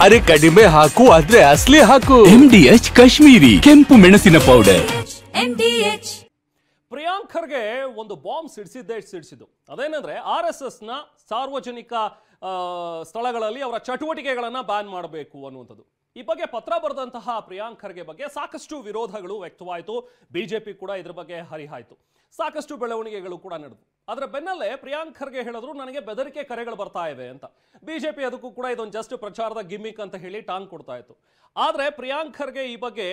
ಅರೆ ಕಡಿಮೆ ಹಾಕು ಆದ್ರೆ ಅಸಲಿ ಹಾಕು. MDH ಕಾಶ್ಮೀರಿ ಕೆಂಪು ಮೆಣಸಿನ ಪೌಡರ್. MDH. ಪ್ರಿಯಾಂಕ್ ಖರ್ಗೆ ಒಂದು ಬಾಂಬ್ ಸಿಡಿಸಿದ್ದು ಅದೇನಂದ್ರೆ RSS ನ ಸಾರ್ವಜನಿಕ ಸ್ಥಳಗಳಲ್ಲಿ ಅವರ ಚಟುವಟಿಕೆಗಳನ್ನ ಬ್ಯಾನ್ ಮಾಡಬೇಕು ಅನ್ನುವಂಥದ್ದು. ಈ ಬಗ್ಗೆ ಪತ್ರ ಬರೆದಂತಹ ಪ್ರಿಯಾಂಕ್ ಖರ್ಗೆ ಬಗ್ಗೆ ಸಾಕಷ್ಟು ವಿರೋಧಗಳು ವ್ಯಕ್ತವಾಯಿತು. ಬಿಜೆಪಿ ಕೂಡ ಇದ್ರ ಬಗ್ಗೆ ಹರಿಹಾಯ್ತು. ಸಾಕಷ್ಟು ಬೆಳವಣಿಗೆಗಳು ಕೂಡ ನಡೆದು ಅದರ ಬೆನ್ನಲ್ಲೇ ಪ್ರಿಯಾಂಕ್ ಖರ್ಗೆ ಹೇಳಿದ್ರು ನನಗೆ ಬೆದರಿಕೆ ಕರೆಗಳು ಬರ್ತಾ ಇವೆ ಅಂತ. ಬಿಜೆಪಿ ಅದಕ್ಕೂ ಕೂಡ ಇದೊಂದು ಜಸ್ಟ್ ಪ್ರಚಾರದ ಗಿಮ್ಮಿಕ್ ಅಂತ ಹೇಳಿ ಟಾಂಗ್ ಕೊಡ್ತಾ ಇತ್ತು. ಆದ್ರೆ ಪ್ರಿಯಾಂಕ್ ಖರ್ಗೆ ಈ ಬಗ್ಗೆ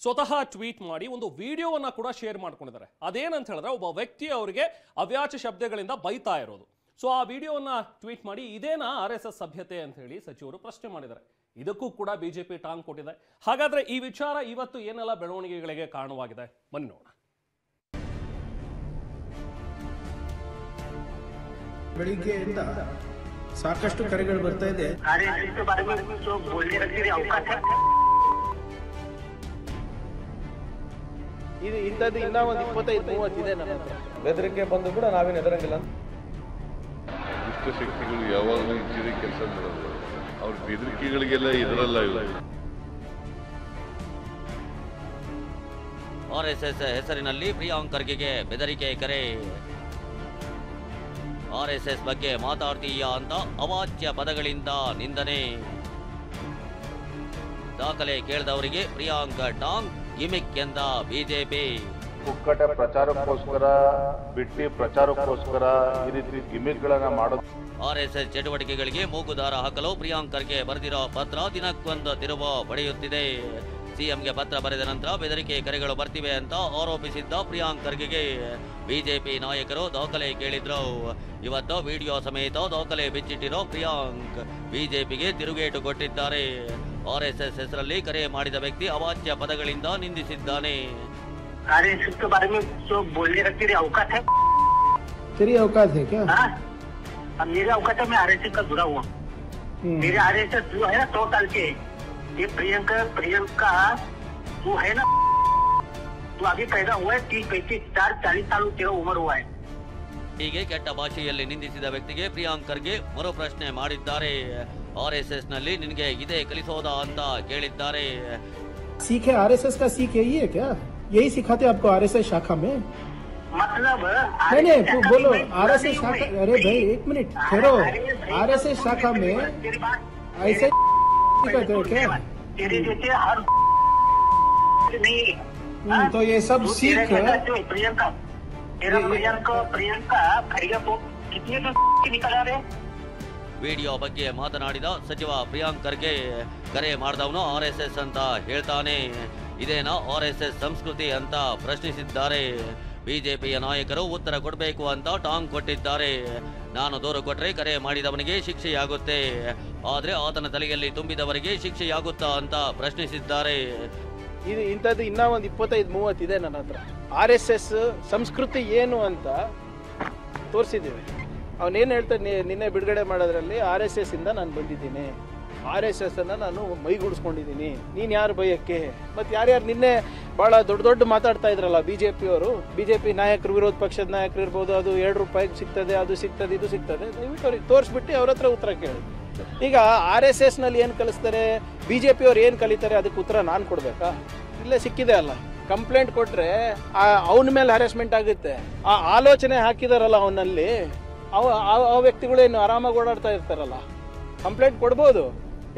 ಸ್ವತಃ ಟ್ವೀಟ್ ಮಾಡಿ ಒಂದು ವಿಡಿಯೋವನ್ನ ಕೂಡ ಶೇರ್ ಮಾಡ್ಕೊಂಡಿದ್ದಾರೆ. ಅದೇನಂತ ಹೇಳಿದ್ರೆ ಒಬ್ಬ ವ್ಯಕ್ತಿ ಅವರಿಗೆ ಅವ್ಯಾಚ ಶಬ್ದಗಳಿಂದ ಬೈತಾ ಇರೋದು. ಸೊ ಆ ವಿಡಿಯೋವನ್ನ ಟ್ವೀಟ್ ಮಾಡಿ ಇದೇನಾ RSS ಸಭ್ಯತೆ ಅಂತ ಹೇಳಿ ಸಚಿವರು ಪ್ರಶ್ನೆ ಮಾಡಿದ್ದಾರೆ. ಇದಕ್ಕೂ ಕೂಡ ಬಿಜೆಪಿ ಟಾಂಗ್ ಕೊಟ್ಟಿದೆ. ಹಾಗಾದ್ರೆ ಈ ವಿಚಾರ ಇವತ್ತು ಏನೆಲ್ಲ ಬೆಳವಣಿಗೆಗಳಿಗೆ ಕಾರಣವಾಗಿದೆ ಬನ್ನಿ ನೋಡೋಣ. ಬೆಳಿಗ್ಗೆಯಿಂದ ಸಾಕಷ್ಟು ಕರೆಗಳು ಬರ್ತಾ ಇದೆ. ಇದು ಇಂಥದ್ದು ಇನ್ನೂ ಒಂದು 25-30 ಇದೆ ನನ್ನ ಹತ್ರ. ಬೆದರಿಕೆ ಬಂದು ಕೂಡ ನಾವೇನು ಎದರಂಗಿಲ್ಲ. ದುಷ್ಟ ಶಕ್ತಿಗಳು ಯಾವಾಗಲೂ ಇಚ್ಚಿದೆ ಕೆಲಸ ಮಾಡೋದು. ಅವ್ರ ಬೆದರಿಕೆಗಳಿಗೆಲ್ಲ ಎದುರಲ್ಲ ಇಲ್ಲ. RSS ಹೆಸರಿನಲ್ಲಿ ಪ್ರಿಯಾಂಕ್ ಖರ್ಗೆಗೆ ಬೆದರಿಕೆ ಕರೆ. RSS ಬಗ್ಗೆ ಮಾತಾಡ್ತೀಯಾ ಅಂತ ಅವಾಚ್ಯ ಪದಗಳಿಂದ ನಿಂದನೆ. ದಾಖಲೆ ಕೇಳಿದವರಿಗೆ ಪ್ರಿಯಾಂಕ್ ಟಾಂಗ್ ಗಿಮಿಕ್ ಎಂದ ಬಿಜೆಪಿ. ಕುಕ್ಕಟ ಪ್ರಚಾರಕ್ಕೋಸ್ಕರ ಬಿಟ್ಟಿ ಪ್ರಚಾರಕ್ಕೋಸ್ಕರ ಈ ರೀತಿ ಗಿಮಿಕ್ಗಳನ್ನ ಮಾಡೋದು. RSS ಚಟುವಟಿಕೆಗಳಿಗೆ ಮೂಗುದಾರ ಹಾಕಲು ಪ್ರಿಯಾಂಕ್ ಖರ್ಗೆ ಬರೆದಿರೋ ಪತ್ರ ದಿನಕ್ಕೊಂದು ತಿರುವು ಪಡೆಯುತ್ತಿದೆ. ಸಿಎಂಗೆ ಪತ್ರ ಬರೆದ ನಂತರ ಬೆದರಿಕೆ ಕರೆಗಳು ಬರ್ತಿವೆ ಅಂತ ಆರೋಪಿಸಿದ್ದ ಪ್ರಿಯಾಂಕ್ ಖರ್ಗೆಗೆ ಬಿಜೆಪಿ ನಾಯಕರು ದಾಖಲೆ ಕೇಳಿದ್ರು. ಇವತ್ತು ವಿಡಿಯೋ ಸಮೇತ ದಾಖಲೆ ಬಿಚ್ಚಿಟ್ಟಿರೋ ಪ್ರಿಯಾಂಕ್ ಬಿಜೆಪಿಗೆ ತಿರುಗೇಟು ಕೊಟ್ಟಿದ್ದಾರೆ. RSS ಹೆಸರಲ್ಲಿ ಕರೆ ಮಾಡಿದ ವ್ಯಕ್ತಿ ಅವಾಚ್ಯ ಪದಗಳಿಂದ ನಿಂದಿಸಿದ್ದಾನೆ. RSS के बारे में जो बोलने का तेरी औकात है? तेरी औकात है क्या? अब मेरी औकात है, मैं RSS का जुड़ा हुआ. मेरे RSS जो है ना 100 साल के. ये प्रियंका जो है ना, तो अभी पैदा हुआ है 30-40 साल तेरा उम्र हुआ है. ಹೀಗೆ ಕೆಟ್ಟ ಭಾಷೆಯಲ್ಲಿ ನಿಂದಿಸಿದ ವ್ಯಕ್ತಿಗೆ ಪ್ರಿಯಾಂಕ್ ಖರ್ಗೆ ಮರು ಪ್ರಶ್ನೆ ಮಾಡಿದ್ದಾರೆ. RSS ನಲ್ಲಿ ನಿನಗೆ ಇದೇ ಕಲಿಸೋದಾ ಅಂತ ಕೇಳಿದ್ದಾರೆ. सीख है RSS का, सीख यही है क्या? यही सिखाते आपको RSS शाखा में? मतलब नहीं बोलो RSS शाखा. अरे भाई एक मिनट ठहरो. RSS शाखा में ऐसे कहते हो क्या? तेरे जैसे हर नहीं. तो ये सब सीख प्रियंका खड़िया को कितने निकला रहे. ವಿಡಿಯೋ ಬಗ್ಗೆ ಮಾತನಾಡಿದ ಸಚಿವ ಪ್ರಿಯಾಂಕ್ ಖರ್ಗೆ ಕರೆ ಮಾಡಿದವನು RSS ಅಂತ ಹೇಳ್ತಾನೆ. ಇದೇನಾ RSS ಸಂಸ್ಕೃತಿ ಅಂತ ಪ್ರಶ್ನಿಸಿದ್ದಾರೆ. ಬಿಜೆಪಿಯ ನಾಯಕರು ಉತ್ತರ ಕೊಡಬೇಕು ಅಂತ ಟಾಂಗ್ ಕೊಟ್ಟಿದ್ದಾರೆ. ನಾನು ದೂರು ಕೊಟ್ರೆ ಕರೆ ಮಾಡಿದವನಿಗೆ ಶಿಕ್ಷೆಯಾಗುತ್ತೆ, ಆದ್ರೆ ಆತನ ತಲೆಯಲ್ಲಿ ತುಂಬಿದವರಿಗೆ ಶಿಕ್ಷೆಯಾಗುತ್ತಾ ಅಂತ ಪ್ರಶ್ನಿಸಿದ್ದಾರೆ. ಇದು ಇಂಥದ್ದು ಇನ್ನೂ ಒಂದು 25-30 ಇದೆ ನನ್ನ ಹತ್ರ. RSS ಸಂಸ್ಕೃತಿ ಏನು ಅಂತ ತೋರಿಸಿದ್ದೀವಿ. ಅವನೇನು ಹೇಳ್ತಾನೆ, ನಿನ್ನೆ ಬಿಡುಗಡೆ ಮಾಡೋದ್ರಲ್ಲಿ RSS ಇಂದ ನಾನು ಬಂದಿದ್ದೀನಿ, RSS ಅನ್ನ ನಾನು ಮೈಗೂಡಿಸ್ಕೊಂಡಿದ್ದೀನಿ, ನೀನು ಯಾರು ಭಯಕ್ಕೆ? ಮತ್ತು ಯಾರ್ಯಾರು ನಿನ್ನೆ ಭಾಳ ದೊಡ್ಡ ಮಾತಾಡ್ತಾ ಇದ್ರಲ್ಲ ಬಿಜೆಪಿ ನಾಯಕರು, ವಿರೋಧ ಪಕ್ಷದ ನಾಯಕರು ಇರ್ಬೋದು, ಅದು 2 ರೂಪಾಯಿಗೆ ಸಿಗ್ತದೆ, ಅದು ಸಿಗ್ತದೆ, ಇದು ಸಿಗ್ತದೆ, ದಯವಿಟ್ಟು ಅವ್ರಿಗೆ ತೋರಿಸ್ಬಿಟ್ಟು ಅವ್ರ ಹತ್ರ ಉತ್ತರ ಕೇಳಿ. ಈಗ RSS ನಲ್ಲಿ ಏನು ಕಲಿಸ್ತಾರೆ, BJP ಅವ್ರು ಏನು ಕಲಿತಾರೆ, ಅದಕ್ಕೆ ಉತ್ತರ ನಾನು ಕೊಡಬೇಕಾ? ಇಲ್ಲೇ ಸಿಕ್ಕಿದೆ ಅಲ್ಲ. ಕಂಪ್ಲೇಂಟ್ ಕೊಟ್ಟರೆ ಅವನ ಮೇಲೆ ಹ್ಯಾರಾಸ್ಮೆಂಟ್ ಆಗುತ್ತೆ. ಆ ಆಲೋಚನೆ ಹಾಕಿದಾರಲ್ಲ ಅವನಲ್ಲಿ, ಆ ವ್ಯಕ್ತಿಗಳೇನು ಆರಾಮಾಗಿ ಓಡಾಡ್ತಾ ಇರ್ತಾರಲ್ಲ, ಕಂಪ್ಲೇಂಟ್ ಕೊಡ್ಬೋದು.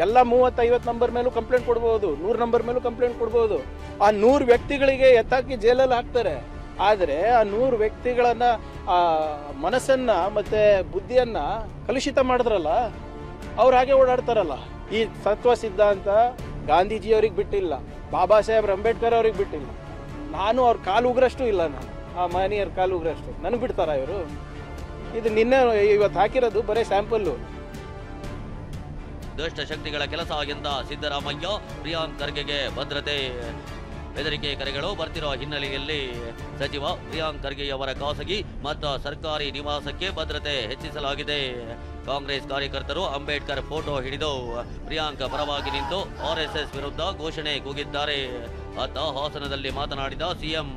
ಎಲ್ಲ 30-50 ನಂಬರ್ ಮೇಲೂ ಕಂಪ್ಲೇಂಟ್ ಕೊಡ್ಬೋದು, 100 ನಂಬರ್ ಮೇಲೂ ಕಂಪ್ಲೇಂಟ್ ಕೊಡ್ಬೋದು. ಆ 100 ವ್ಯಕ್ತಿಗಳಿಗೆ ಎತ್ತಾಕಿ ಜೈಲಲ್ಲಿ ಹಾಕ್ತಾರೆ. ಆದರೆ ಆ 100 ವ್ಯಕ್ತಿಗಳನ್ನ ಮನಸ್ಸನ್ನ ಮತ್ತೆ ಬುದ್ಧಿಯನ್ನ ಕಲುಷಿತ ಮಾಡಿದ್ರಲ್ಲ, ಅವ್ರು ಹಾಗೆ ಓಡಾಡ್ತಾರಲ್ಲ. ಈ ತತ್ವ ಸಿದ್ಧಾಂತ ಗಾಂಧೀಜಿಯವ್ರಿಗೆ ಬಿಟ್ಟಿಲ್ಲ, ಬಾಬಾ ಸಾಹೇಬ್ ಅಂಬೇಡ್ಕರ್ ಅವ್ರಿಗೆ ಬಿಟ್ಟಿಲ್ಲ. ನಾನು ಅವ್ರ ಕಾಲು ಉಗ್ರಷ್ಟು ಇಲ್ಲ, ನಾನು ಆ ಮಹನೀಯರ ಕಾಲು ಉಗ್ರಷ್ಟು. ನನಗೆ ಬಿಡ್ತಾರ ಇವರು? ಇದು ನಿನ್ನೆ ಇವತ್ತು ಹಾಕಿರೋದು ಬರೀ ಸ್ಯಾಂಪಲ್ಲು. ದುಷ್ಟ ಶಕ್ತಿಗಳ ಕೆಲಸ ಎಂದ ಸಿದ್ದರಾಮಯ್ಯ ಪ್ರಿಯಾಂಕ್ ಖರ್ಗೆಗೆ ಭದ್ರತೆ. ಬೆದರಿಕೆ ಕರೆಗಳು ಬರ್ತಿರೋ ಹಿನ್ನೆಲೆಯಲ್ಲಿ ಸಚಿವ ಪ್ರಿಯಾಂಕ್ ಖರ್ಗೆಯವರ ಖಾಸಗಿ ಮತ್ತು ಸರ್ಕಾರಿ ನಿವಾಸಕ್ಕೆ ಭದ್ರತೆ ಹೆಚ್ಚಿಸಲಾಗಿದೆ. ಕಾಂಗ್ರೆಸ್ ಕಾರ್ಯಕರ್ತರು ಅಂಬೇಡ್ಕರ್ ಫೋಟೋ ಹಿಡಿದು ಪ್ರಿಯಾಂಕ್ ಪರವಾಗಿ ನಿಂತು RSS ವಿರುದ್ಧ ಘೋಷಣೆ ಕೂಗಿದ್ದಾರೆ. ಅತ್ತ ಹಾಸನದಲ್ಲಿ ಮಾತನಾಡಿದ ಸಿಎಂ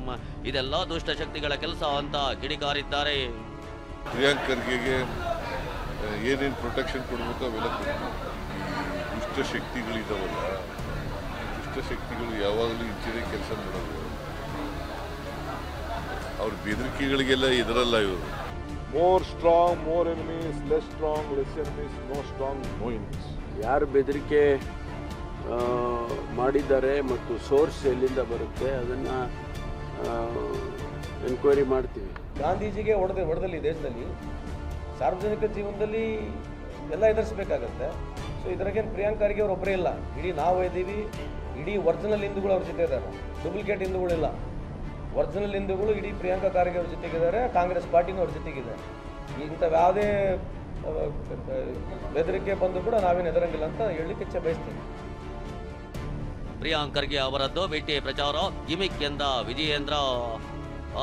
ಇದೆಲ್ಲ ದುಷ್ಟ ಶಕ್ತಿಗಳ ಕೆಲಸ ಅಂತ ಕಿಡಿಕಾರಿದ್ದಾರೆ. ಪ್ರಿಯಾಂಕ್ ಖರ್ಗೆಗೆ ಏನೇನು ಪ್ರೊಟೆಕ್ಷನ್ ಕೊಡಬೇಕು ಅವೆಲ್ಲ ದುಷ್ಟ ದುಷ್ಟಶಕ್ತಿಗಳಿದಾವಲ್ಲ, ದುಷ್ಟಶಕ್ತಿಗಳು ಯಾವಾಗಲೂ ಇಂಚಿನ ಕೆಲಸ ಮಾಡೋದು. ಅವ್ರ ಬೆದರಿಕೆಗಳಿಗೆಲ್ಲ ಇದರಲ್ಲ ಇವರು. More strong, more enemies, less strong, less enemies, no strong, no enemies. ಯಾರು ಬೆದರಿಕೆ ಮಾಡಿದ್ದಾರೆ ಮತ್ತು ಸೋರ್ಸ್ ಎಲ್ಲಿಂದ ಬರುತ್ತೆ ಅದನ್ನು ಎನ್ಕ್ವೈರಿ ಮಾಡ್ತೀವಿ. ಗಾಂಧೀಜಿಗೆ ಹೊಡೆದಲ್ಲಿ ದೇಶದಲ್ಲಿ ಸಾರ್ವಜನಿಕ ಜೀವನದಲ್ಲಿ ಎಲ್ಲ ಎದುರಿಸಬೇಕಾಗತ್ತೆ. ಸೊ ಇದ್ರಾಗೇನು ಪ್ರಿಯಾಂಕ್ ಖರ್ಗೆ ಅವ್ರು ಒಬ್ಬರೇ ಇಲ್ಲ, ಇಡೀ ನಾವು ಇದ್ದೀವಿ, ಇಡೀ ಒರಿಜಿನಲ್ ಹಿಂದೂಗಳು ಅವ್ರ ಜೊತೆ ಇದ್ದಾರೆ, ಡೂಪ್ಲಿಕೇಟ್ ಹಿಂದೂಗಳಿಲ್ಲ. ಒರಿಜಿನಲ್ ಹಿಂದೂಗಳು ಇಡೀ ಪ್ರಿಯಾಂಕಾ ಖರ್ಗೆ ಅವ್ರ ಜೊತೆಗಿದ್ದಾರೆ, ಕಾಂಗ್ರೆಸ್ ಪಾರ್ಟಿನೂ ಅವ್ರ ಜೊತೆಗಿದೆ. ಇಂಥವು ಯಾವುದೇ ಬೆದರಿಕೆ ಬಂದು ಕೂಡ ನಾವೇನು ಎದುರಂಗಿಲ್ಲ ಅಂತ ಹೇಳಲಿಕ್ಕೆ ಇಚ್ಛೆ ಬಯಸ್ತೀನಿ. ಪ್ರಿಯಾಂಕ್ ಖರ್ಗೆ ಅವರದ್ದು ಭೇಟಿ ಪ್ರಚಾರ ಗಿಮಿಕ್ ಎಂದ ವಿಜಯೇಂದ್ರ.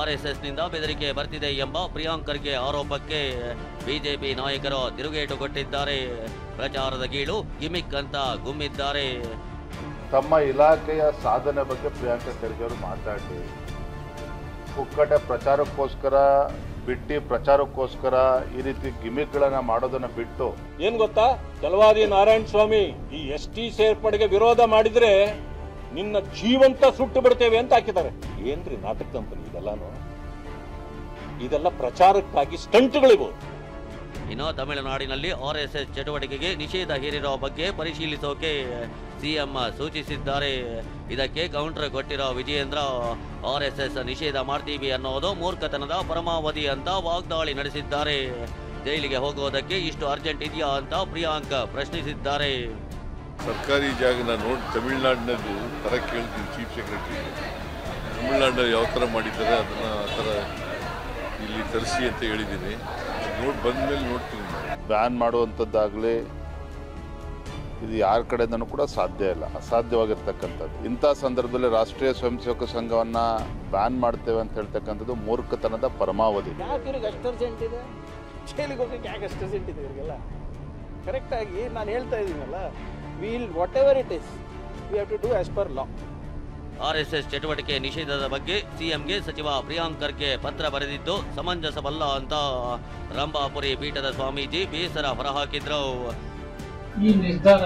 ಆರ್ಎಸ್ಎಸ್ನಿಂದ ಬೆದರಿಕೆ ಬರ್ತಿದೆ ಎಂಬ ಪ್ರಿಯಾಂಕ್ ಖರ್ಗೆ ಆರೋಪಕ್ಕೆ ಬಿಜೆಪಿ ನಾಯಕರು ತಿರುಗೇಟು ಕೊಟ್ಟಿದ್ದಾರೆ. ಪ್ರಚಾರದ ಗೀಳು ಗಿಮಿಕ್ ಅಂತ ಗುಮ್ಮಿದ್ದಾರೆ. ತಮ್ಮ ಇಲಾಖೆಯ ಸಾಧನೆ ಬಗ್ಗೆ ಪ್ರಿಯಾಂಕಾ ಖರ್ಗೆ ಅವರು ಮಾತಾಡಿ ಪುಕ್ಕಟ ಪ್ರಚಾರಕ್ಕೋಸ್ಕರ ಪ್ರಚಾರಕ್ಕೋಸ್ಕರ ಈ ರೀತಿ ಗಿಮಿಕ್ಗಳನ್ನ ಮಾಡೋದನ್ನ ಬಿಟ್ಟು, ಏನ್ ಗೊತ್ತಾ, ಚಲವಾದಿ ನಾರಾಯಣ ಸ್ವಾಮಿ ಈ ST ಸೇರ್ಪಡೆಗೆ ವಿರೋಧ ಮಾಡಿದ್ರೆ ನಿನ್ನ ಜೀವಂತ ಸುಟ್ಟು ಬಿಡ್ತೇವೆ ಅಂತ ಹಾಕಿದ್ದಾರೆ. ಏನ್ರಿ ನಾಟಕ ಕಂಪನಿ ಇದೆಲ್ಲ ಪ್ರಚಾರಕ್ಕಾಗಿ ಸ್ಟಂಟ್ಗಳಿವು. ಇನ್ನು ತಮಿಳುನಾಡಿನಲ್ಲಿ ಆರ್ಎಸ್ಎಸ್ ಚಟುವಟಿಕೆಗೆ ನಿಷೇಧ ಹೇರಿರುವ ಬಗ್ಗೆ ಪರಿಶೀಲಿಸೋಕೆ ಸಿಎಂ ಸೂಚಿಸಿದ್ದಾರೆ. ಇದಕ್ಕೆ ಕೌಂಟರ್ ಕೊಟ್ಟಿರೋ ವಿಜಯೇಂದ್ರ, ಆರ್ಎಸ್ಎಸ್ ನಿಷೇಧ ಮಾಡ್ತೀವಿ ಅನ್ನೋದು ಮೂರ್ಖತನದ ಪರಮಾವಧಿ ಅಂತ ವಾಗ್ದಾಳಿ ನಡೆಸಿದ್ದಾರೆ. ಜೈಲಿಗೆ ಹೋಗೋದಕ್ಕೆ ಇಷ್ಟು ಅರ್ಜೆಂಟ್ ಇದೆಯಾ ಅಂತ ಪ್ರಿಯಾಂಕ್ ಪ್ರಶ್ನಿಸಿದ್ದಾರೆ. ಸರ್ಕಾರಿ ಜಾಗನ ನೋಡಿ ತಮಿಳ್ನಾಡಿನಲ್ಲಿ ಥರ ಕೇಳ್ತೀನಿ ಚೀಫ್ ಸೆಕ್ರೆಟರಿ, ತಮಿಳ್ನಾಡಿನಲ್ಲಿ ಯಾವ ಥರ ಮಾಡಿದ್ದಾರೆ ಅದನ್ನು ಆ ಥರ ಇಲ್ಲಿ ತರಿಸಿ ಅಂತ ಹೇಳಿದ್ದೀನಿ. ನೋಡಿ ಬಂದಮೇಲೆ ನೋಡ್ತೀನಿ. ಬ್ಯಾನ್ ಮಾಡುವಂಥದ್ದಾಗಲಿ ಇದು ಯಾರ ಕಡೆಯಿಂದನೂ ಕೂಡ ಸಾಧ್ಯ ಇಲ್ಲ, ಅಸಾಧ್ಯವಾಗಿರ್ತಕ್ಕಂಥದ್ದು. ಇಂಥ ಸಂದರ್ಭದಲ್ಲಿ ರಾಷ್ಟ್ರೀಯ ಸ್ವಯಂ ಸೇವಕ ಸಂಘವನ್ನು ಬ್ಯಾನ್ ಮಾಡ್ತೇವೆ ಅಂತ ಹೇಳ್ತಕ್ಕಂಥದ್ದು ಮೂರ್ಖತನದ ಪರಮಾವಧಿ. ಯಾಕೆ ಇವ್ರಿಗೆ ಅಷ್ಟು ಅರ್ಜೆಂಟ್ ಇದೆ? ಜೈಲಿಗೆ ಹೋಗಕ್ಕೆ ಯಾಕೆ ಅಷ್ಟು ಅರ್ಜೆಂಟ್ ಇದೆ ಇವರಿಗೆಲ್ಲ? ಕರೆಕ್ಟಾಗಿ ನಾನು ಹೇಳ್ತಾ ಇದ್ದೀನಲ್ಲ, whatever it is we have to do as per law. RSS ಚಟುವಟಿಕೆ ನಿಷೇಧದ ಬಗ್ಗೆ ಸಿಎಂಗೆ ಸಚಿವ ಪ್ರಿಯಾಂಕ್ ಖರ್ಗೆ ಪತ್ರ ಬರೆದಿದ್ದು ಸಮಂಜಸವಲ್ಲ ಅಂತ ರಂಭಾಪುರಿ ಪೀಠದ ಸ್ವಾಮೀಜಿ ಬೇಸರ ಹೊರಹಾಕಿದ್ರು. ಈ ನಿರ್ಧಾರ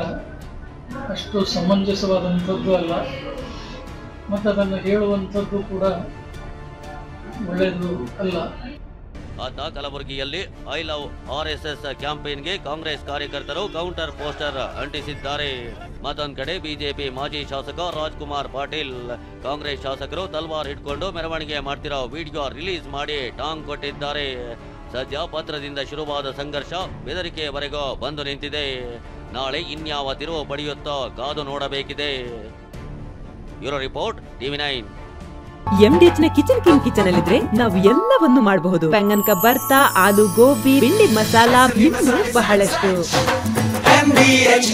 ಅಷ್ಟು ಸಮಂಜಸವಾದಂಥದ್ದು ಅಲ್ಲ ಮತ್ತು ಅದನ್ನು ಹೇಳುವಂಥದ್ದು ಕೂಡ ಒಳ್ಳೆಯದು ಅಲ್ಲ. ಆತ ಕಲಬುರಗಿಯಲ್ಲಿ ಐ ಲವ್ ಆರ್ಎಸ್ಎಸ್ ಕ್ಯಾಂಪೇನ್ಗೆ ಕಾಂಗ್ರೆಸ್ ಕಾರ್ಯಕರ್ತರು ಕೌಂಟರ್ ಪೋಸ್ಟರ್ ಅಂಟಿಸಿದ್ದಾರೆ. ಮತ್ತೊಂದು ಕಡೆ ಬಿಜೆಪಿ ಮಾಜಿ ಶಾಸಕ ರಾಜ್ಕುಮಾರ್ ಪಾಟೀಲ್ ಕಾಂಗ್ರೆಸ್ ಶಾಸಕರು ತಲ್ವಾರ್ ಹಿಡ್ಕೊಂಡು ಮೆರವಣಿಗೆ ಮಾಡ್ತಿರೋ ವಿಡಿಯೋ ರಿಲೀಸ್ ಮಾಡಿ ಟಾಂಗ್ ಕೊಟ್ಟಿದ್ದಾರೆ. ಸದ್ಯ ಪತ್ರದಿಂದ ಶುರುವಾದ ಸಂಘರ್ಷ ಬೆದರಿಕೆವರೆಗೂ ಬಂದು ನಿಂತಿದೆ. ನಾಳೆ ಇನ್ಯಾವ ತಿರುವು ಪಡೆಯುತ್ತೋ ಕಾದು ನೋಡಬೇಕಿದೆ. Bureau report, TV9. MDH ನ ಕಿಚನ್ ಕಿಂಗ್ ಕಿಚನ್ ಅಲ್ಲಿದ್ರೆ ನಾವು ಎಲ್ಲವನ್ನು ಮಾಡಬಹುದು. ಬೆಂಗನ್ ಕಾ ಬರ್ತಾ, ಆಲೂ ಗೋಬಿ, ಭಿಂಡಿ ಮಸಾಲಾ, ಇನ್ನೂ ಬಹಳಷ್ಟು. MDH